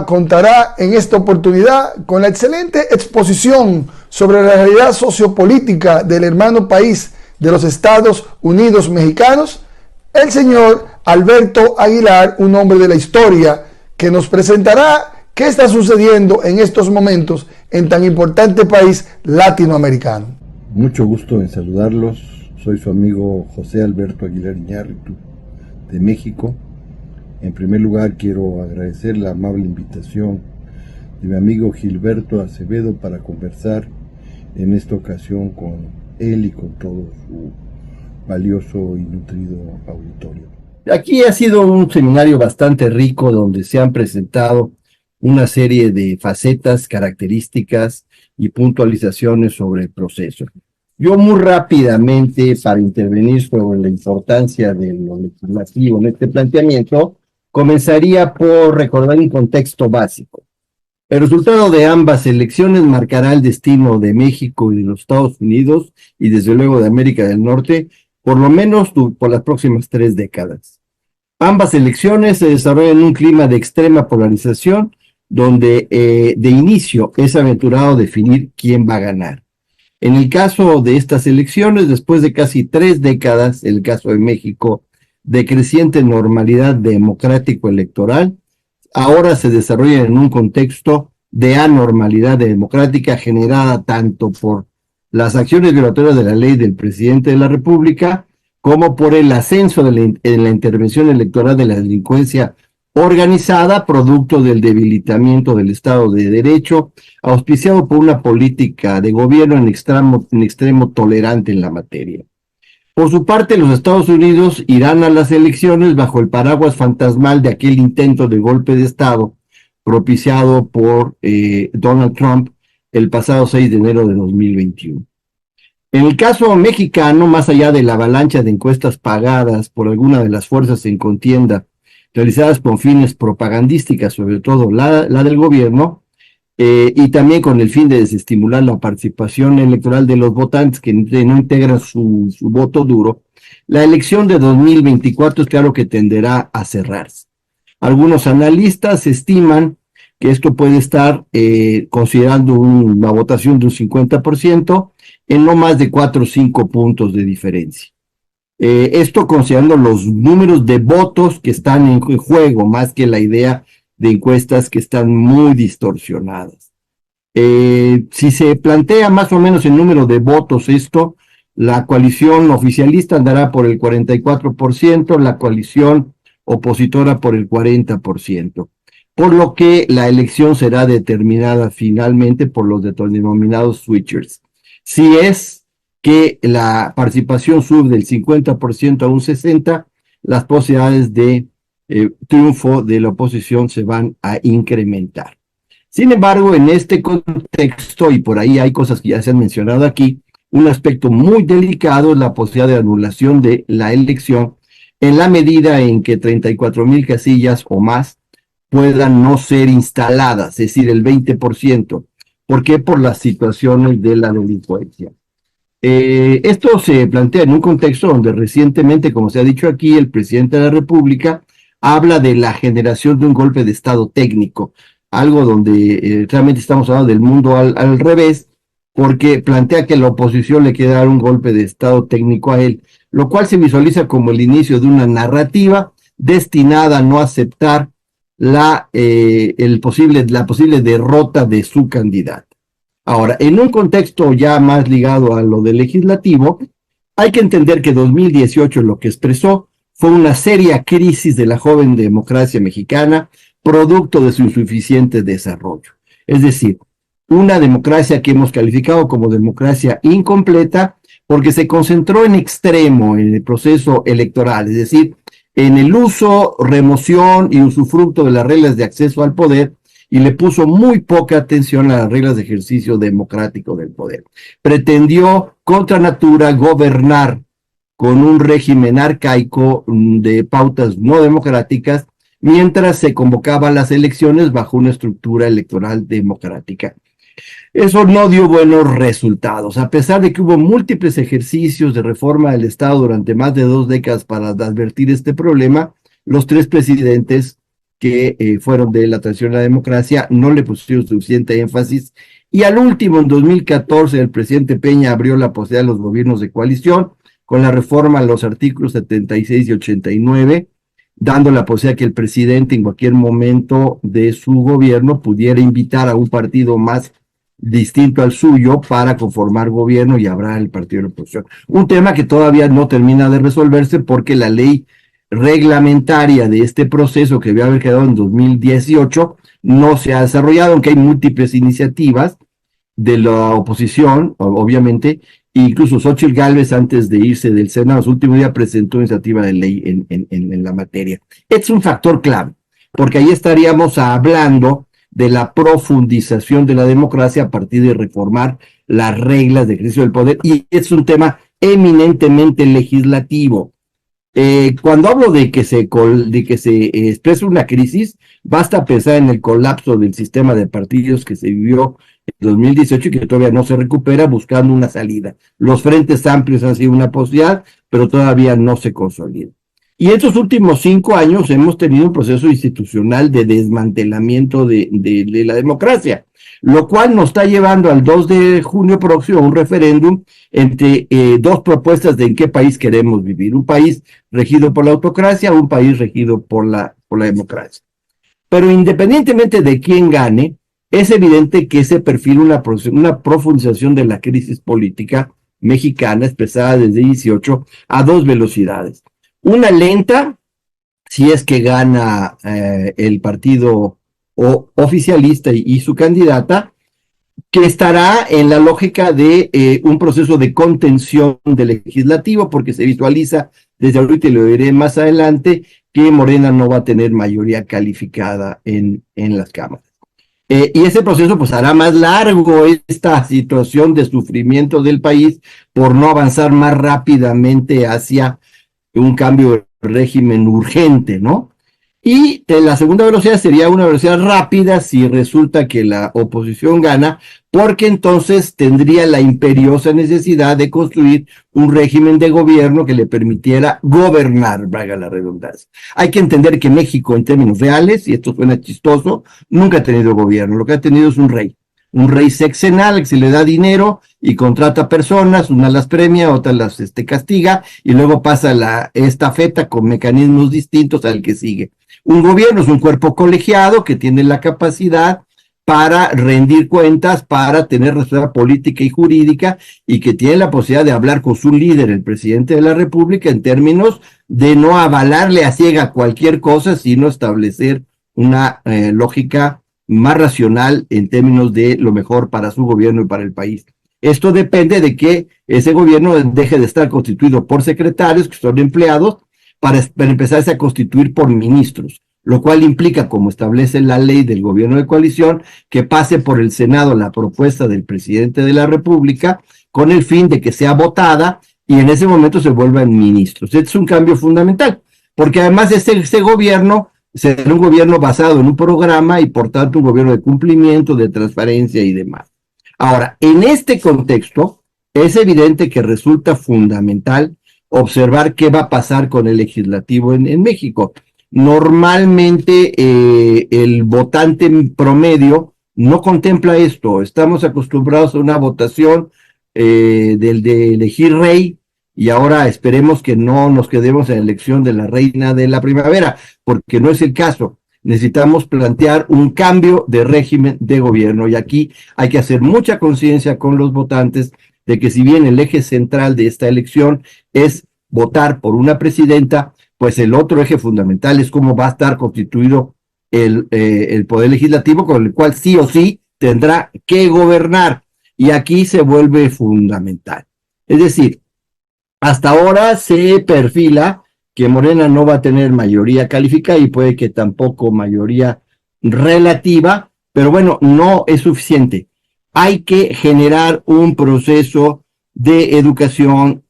Contará en esta oportunidad con la excelente exposición sobre la realidad sociopolítica del hermano país de los Estados Unidos mexicanos, el señor Alberto Aguilar, un hombre de la historia, que nos presentará qué está sucediendo en estos momentos en tan importante país latinoamericano. Mucho gusto en saludarlos. Soy su amigo José Alberto Aguilar Iñárritu, de México. En primer lugar, quiero agradecer la amable invitación de mi amigo Gilberto Acevedo para conversar en esta ocasión con él y con todo su valioso y nutrido auditorio. Aquí ha sido un seminario bastante rico donde se han presentado una serie de facetas, características y puntualizaciones sobre el proceso. Yo muy rápidamente, para intervenir sobre la importancia de lo legislativo en este planteamiento, comenzaría por recordar un contexto básico. El resultado de ambas elecciones marcará el destino de México y de los Estados Unidos y desde luego de América del Norte, por lo menos por las próximas 3 décadas. Ambas elecciones se desarrollan en un clima de extrema polarización, donde de inicio es aventurado definir quién va a ganar. En el caso de estas elecciones, después de casi 3 décadas, el caso de México, de creciente normalidad democrático-electoral, ahora se desarrolla en un contexto de anormalidad democrática generada tanto por las acciones violatorias de la ley del presidente de la República como por el ascenso de la intervención electoral de la delincuencia organizada, producto del debilitamiento del Estado de Derecho, auspiciado por una política de gobierno en extremo tolerante en la materia. Por su parte, los Estados Unidos irán a las elecciones bajo el paraguas fantasmal de aquel intento de golpe de Estado propiciado por Donald Trump el pasado 6 de enero de 2021. En el caso mexicano, más allá de la avalancha de encuestas pagadas por alguna de las fuerzas en contienda realizadas con fines propagandísticas, sobre todo la del gobierno, y también con el fin de desestimular la participación electoral de los votantes que no integran su voto duro, la elección de 2024 es claro que tenderá a cerrarse. Algunos analistas estiman que esto puede estar considerando una votación de un 50% en no más de 4 o 5 puntos de diferencia. Esto considerando los números de votos que están en juego, más que la idea de encuestas que están muy distorsionadas. Si se plantea más o menos el número de votos esto, la coalición oficialista andará por el 44%, la coalición opositora por el 40%, por lo que la elección será determinada finalmente por los denominados switchers. Si es que la participación sube del 50% a un 60%, las posibilidades de triunfo de la oposición se van a incrementar. Sin embargo, en este contexto, y por ahí hay cosas que ya se han mencionado aquí, un aspecto muy delicado es la posibilidad de anulación de la elección en la medida en que 34,000 casillas o más puedan no ser instaladas, es decir, el 20%. ¿Por qué? Por las situaciones de la delincuencia. Esto se plantea en un contexto donde recientemente, como se ha dicho aquí, el presidente de la República habla de la generación de un golpe de Estado técnico, algo donde realmente estamos hablando del mundo al revés, porque plantea que la oposición le quiere dar un golpe de Estado técnico a él, lo cual se visualiza como el inicio de una narrativa destinada a no aceptar la posible derrota de su candidato. Ahora, en un contexto ya más ligado a lo del legislativo, hay que entender que 2018 lo que expresó fue una seria crisis de la joven democracia mexicana, producto de su insuficiente desarrollo. Es decir, una democracia que hemos calificado como democracia incompleta porque se concentró en extremo en el proceso electoral, es decir, en el uso, remoción y usufructo de las reglas de acceso al poder, y le puso muy poca atención a las reglas de ejercicio democrático del poder. Pretendió contra natura gobernar con un régimen arcaico de pautas no democráticas, mientras se convocaban las elecciones bajo una estructura electoral democrática. Eso no dio buenos resultados, a pesar de que hubo múltiples ejercicios de reforma del Estado durante más de 2 décadas para advertir este problema. Los 3 presidentes que fueron de la transición a la democracia, no le pusieron suficiente énfasis. Y al último, en 2014, el presidente Peña abrió la posibilidad de los gobiernos de coalición con la reforma a los artículos 76 y 89, dando la posibilidad que el presidente en cualquier momento de su gobierno pudiera invitar a un partido más distinto al suyo para conformar gobierno y habrá el partido de la oposición. Un tema que todavía no termina de resolverse porque la ley reglamentaria de este proceso, que debe haber quedado en 2018, no se ha desarrollado, aunque hay múltiples iniciativas de la oposición, obviamente. Incluso Xóchitl Gálvez, antes de irse del Senado, su último día presentó iniciativa de ley en la materia. Es un factor clave, porque ahí estaríamos hablando de la profundización de la democracia a partir de reformar las reglas de ejercicio del poder, y es un tema eminentemente legislativo. Cuando hablo de que se expresa una crisis, basta pensar en el colapso del sistema de partidos que se vivió en 2018 y que todavía no se recupera, buscando una salida. Los frentes amplios han sido una posibilidad, pero todavía no se consolidan. Y en estos últimos 5 años hemos tenido un proceso institucional de desmantelamiento de la democracia, lo cual nos está llevando al 2 de junio próximo a un referéndum entre dos propuestas de en qué país queremos vivir: un país regido por la autocracia o un país regido por la democracia. Pero independientemente de quién gane, es evidente que se perfila una profundización de la crisis política mexicana expresada desde 18 a 2 velocidades. Una lenta, si es que gana el partido oficialista y su candidata, que estará en la lógica de un proceso de contención del legislativo, porque se visualiza desde ahorita, y lo diré más adelante, que Morena no va a tener mayoría calificada en las cámaras. Y ese proceso pues hará más largo esta situación de sufrimiento del país por no avanzar más rápidamente hacia un cambio de régimen urgente, ¿no? Y la segunda velocidad sería una velocidad rápida si resulta que la oposición gana, porque entonces tendría la imperiosa necesidad de construir un régimen de gobierno que le permitiera gobernar, valga la redundancia. Hay que entender que México, en términos reales, y esto suena chistoso, nunca ha tenido gobierno. Lo que ha tenido es un rey sexenal que se le da dinero y contrata personas, unas las premia, otras las castiga, y luego pasa la estafeta con mecanismos distintos al que sigue. Un gobierno es un cuerpo colegiado que tiene la capacidad para rendir cuentas, para tener responsabilidad política y jurídica, y que tiene la posibilidad de hablar con su líder, el presidente de la República, en términos de no avalarle a ciega cualquier cosa, sino establecer una lógica más racional en términos de lo mejor para su gobierno y para el país. Esto depende de que ese gobierno deje de estar constituido por secretarios, que son empleados, para empezarse a constituir por ministros, lo cual implica, como establece la ley del gobierno de coalición, que pase por el Senado la propuesta del presidente de la República con el fin de que sea votada y en ese momento se vuelvan ministros. Este es un cambio fundamental, porque además ese gobierno será un gobierno basado en un programa y por tanto un gobierno de cumplimiento, de transparencia y demás. Ahora, en este contexto, es evidente que resulta fundamental observar qué va a pasar con el legislativo en México. Normalmente el votante promedio no contempla esto. Estamos acostumbrados a una votación de elegir rey, y ahora esperemos que no nos quedemos en la elección de la reina de la primavera, porque no es el caso. Necesitamos plantear un cambio de régimen de gobierno, y aquí hay que hacer mucha conciencia con los votantes de que si bien el eje central de esta elección es votar por una presidenta, pues el otro eje fundamental es cómo va a estar constituido el poder legislativo, con el cual sí o sí tendrá que gobernar, y aquí se vuelve fundamental. Es decir, hasta ahora se perfila que Morena no va a tener mayoría calificada y puede que tampoco mayoría relativa, pero bueno, no es suficiente. Hay que generar un proceso de educación,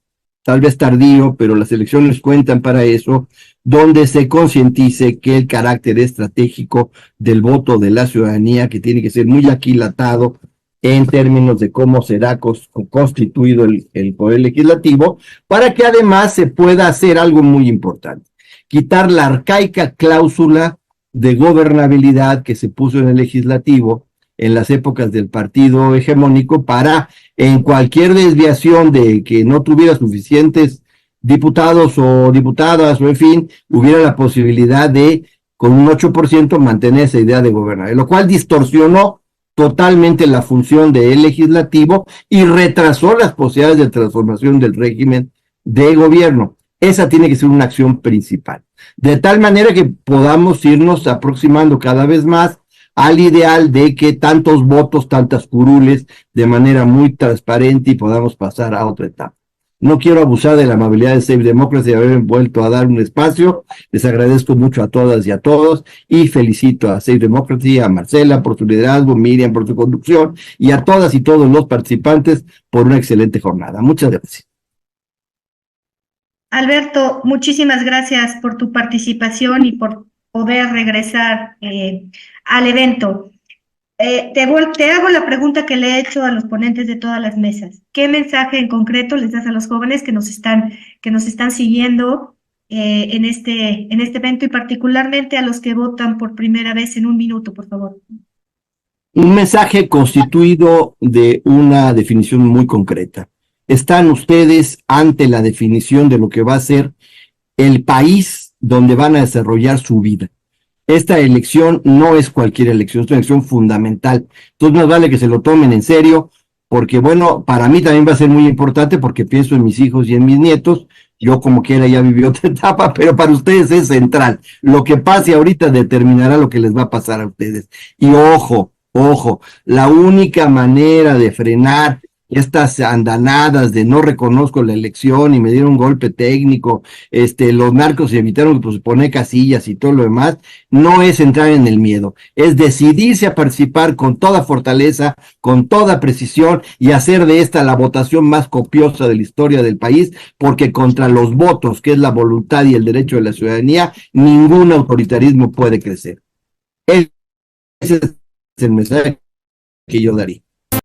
tal vez tardío, pero las elecciones cuentan para eso, donde se concientice que el carácter estratégico del voto de la ciudadanía, que tiene que ser muy aquilatado en términos de cómo será constituido el poder legislativo, para que además se pueda hacer algo muy importante: quitar la arcaica cláusula de gobernabilidad que se puso en el legislativo en las épocas del partido hegemónico para, en cualquier desviación de que no tuviera suficientes diputados o diputadas o en fin, hubiera la posibilidad de, con un 8%, mantener esa idea de gobernar, lo cual distorsionó totalmente la función del legislativo y retrasó las posibilidades de transformación del régimen de gobierno. Esa tiene que ser una acción principal, de tal manera que podamos irnos aproximando cada vez más al ideal de que tantos votos, tantas curules, de manera muy transparente y podamos pasar a otra etapa. No quiero abusar de la amabilidad de Save Democracy y haberme vuelto a dar un espacio. Les agradezco mucho a todas y a todos y felicito a Save Democracy, a Marcela por su liderazgo, Miriam por su conducción y a todas y todos los participantes por una excelente jornada. Muchas gracias. Alberto, muchísimas gracias por tu participación y por poder regresar al evento. Te hago la pregunta que le he hecho a los ponentes de todas las mesas. ¿Qué mensaje en concreto les das a los jóvenes que nos están siguiendo en este evento y particularmente a los que votan por primera vez en un minuto, por favor? Un mensaje constituido de una definición muy concreta. Están ustedes ante la definición de lo que va a ser el país donde van a desarrollar su vida. Esta elección no es cualquier elección, es una elección fundamental. Entonces más vale que se lo tomen en serio, porque bueno, para mí también va a ser muy importante porque pienso en mis hijos y en mis nietos. Yo como quiera ya viví otra etapa, pero para ustedes es central. Lo que pase ahorita determinará lo que les va a pasar a ustedes. Y ojo, la única manera de frenar estas andanadas de no reconozco la elección y me dieron un golpe técnico, los narcos evitaron pues, poner casillas y todo lo demás, no es entrar en el miedo, es decidirse a participar con toda fortaleza, con toda precisión y hacer de esta la votación más copiosa de la historia del país, porque contra los votos, que es la voluntad y el derecho de la ciudadanía, ningún autoritarismo puede crecer. Ese es el mensaje que yo daría.